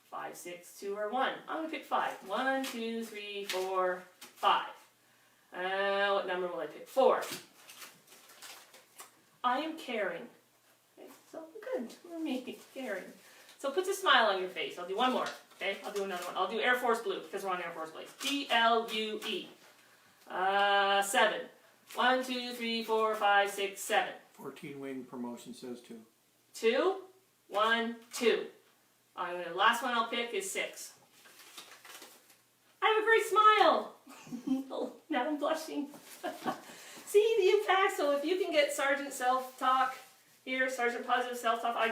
5, 6, 2, or 1. I'm going to pick 5. 1, 2, 3, 4, 5. What number will I pick? 4. I am caring. Okay, so good for me, caring. So put a smile on your face. I'll do one more. Okay, I'll do another one. I'll do Air Force Blue, because we're on Air Force Blue. BLUE. 7. 1, 2, 3, 4, 5, 6, 7. 14 wing promotion says 2. 2, 1, 2. The last one I'll pick is 6. I have a great smile. Oh, now I'm blushing. See the impact? So if you can get Sergeant Self-Talk here, Sergeant Positive Self-Talk, I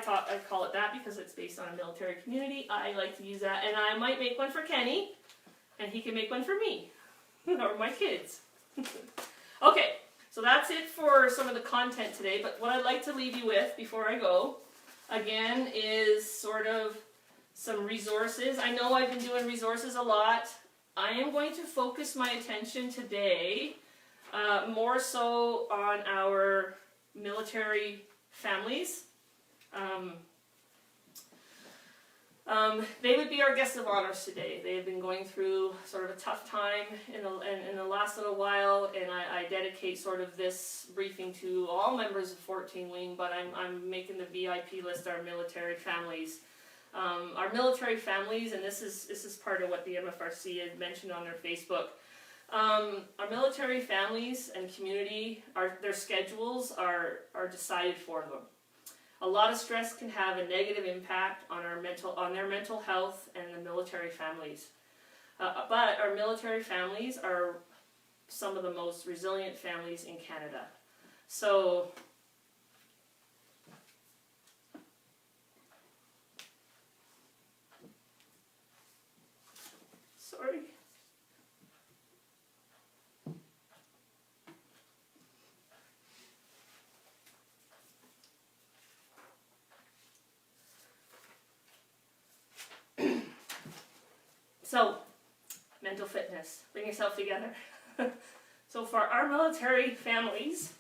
call it that because it's based on a military community. I like to use that, and I might make one for Kenny, and he can make one for me, or my kids. Okay, so that's it for some of the content today, but what I'd like to leave you with before I go, again, is sort of some resources. I know I've been doing resources a lot. I am going to focus my attention today more so on our military families. They would be our guests of honors today. They have been going through sort of a tough time in the last little while, and I dedicate sort of this briefing to all members of 14 Wing, but I'm making the VIP list our military families. Our military families, and this is part of what the MFRC had mentioned on their Facebook. Our military families and community, their schedules are decided for them. A lot of stress can have a negative impact on their mental health and the military families. But our military families are some of the most resilient families in Canada. So sorry. So, mental fitness. Bring yourself together. So for our military families,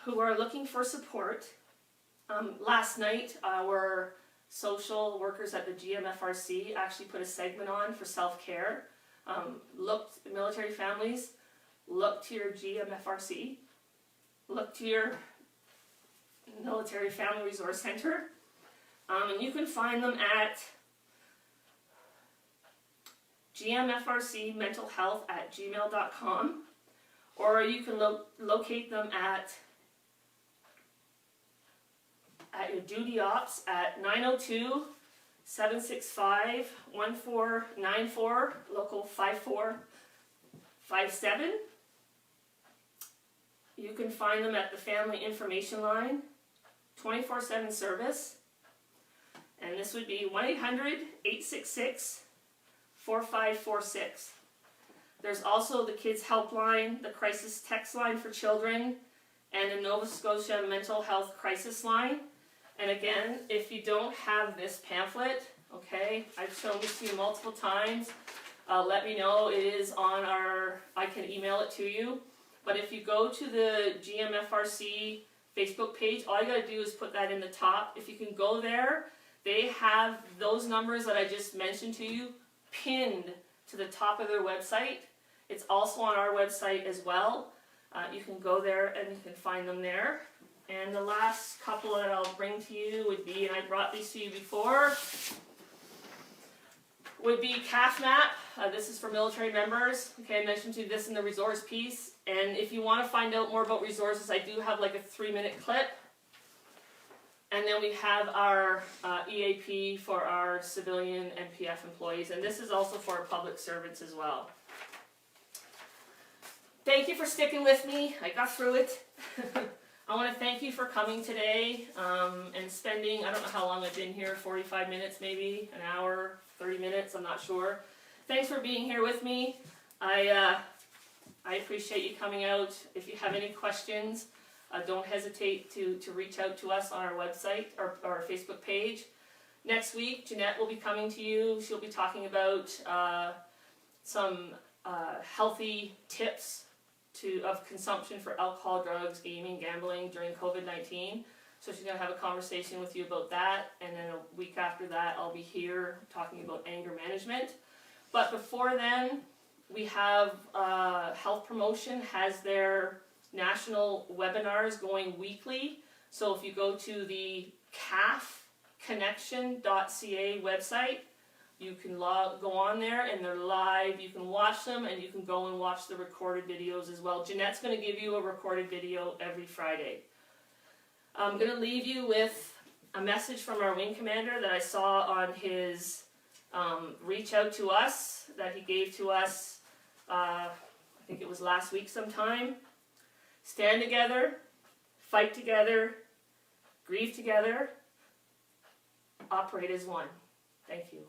who are looking for support, last night our social workers at the GMFRC actually put a segment on for self-care. Military families, look to your GMFRC, look to your Military Family Resource Center, and you can find them at gmfrcmentalhealth@gmail.com, or you can locate them at your duty ops at 902-765-1494, local 5457. You can find them at the Family Information Line, 24/7 service, and this would be 1-800-866-4546. There's also the Kids Helpline, the Crisis Text Line for Children, and the Nova Scotia Mental Health Crisis Line. And again, if you don't have this pamphlet, okay, I've shown this to you multiple times, let me know. It is on I can email it to you. But if you go to the GMFRC Facebook page, all you gotta do is put that in the top. If you can go there, they have those numbers that I just mentioned to you pinned to the top of their website. It's also on our website as well. You can go there and you can find them there. And the last couple that I'll bring to you would be, and I brought these to you before, would be CAF map. This is for military members. Okay, I mentioned to you this in the resource piece. And if you want to find out more about resources, I do have like a 3-minute clip. And then we have our EAP for our civilian NPF employees. And this is also for our public servants as well. Thank you for sticking with me. I got through it. I want to thank you for coming today and spending, I don't know how long I've been here, 45 minutes maybe, an hour, 30 minutes, I'm not sure. Thanks for being here with me. I appreciate you coming out. If you have any questions, don't hesitate to reach out to us on our website or our Facebook page. Next week, Jeanette will be coming to you. She'll be talking about some healthy tips of consumption for alcohol, drugs, gaming, gambling during COVID-19. So she's going to have a conversation with you about that. And then a week after that, I'll be here talking about anger management. But before then, we have Health Promotion has their national webinars going weekly. So if you go to the cafconnection.ca website, you can go on there and they're live. You can watch them and you can go and watch the recorded videos as well. Jeanette's going to give you a recorded video every Friday. I'm going to leave you with a message from our wing commander that I saw on his reach out to us that he gave to us, I think it was last week sometime. Stand together, fight together, grieve together, operate as one. Thank you.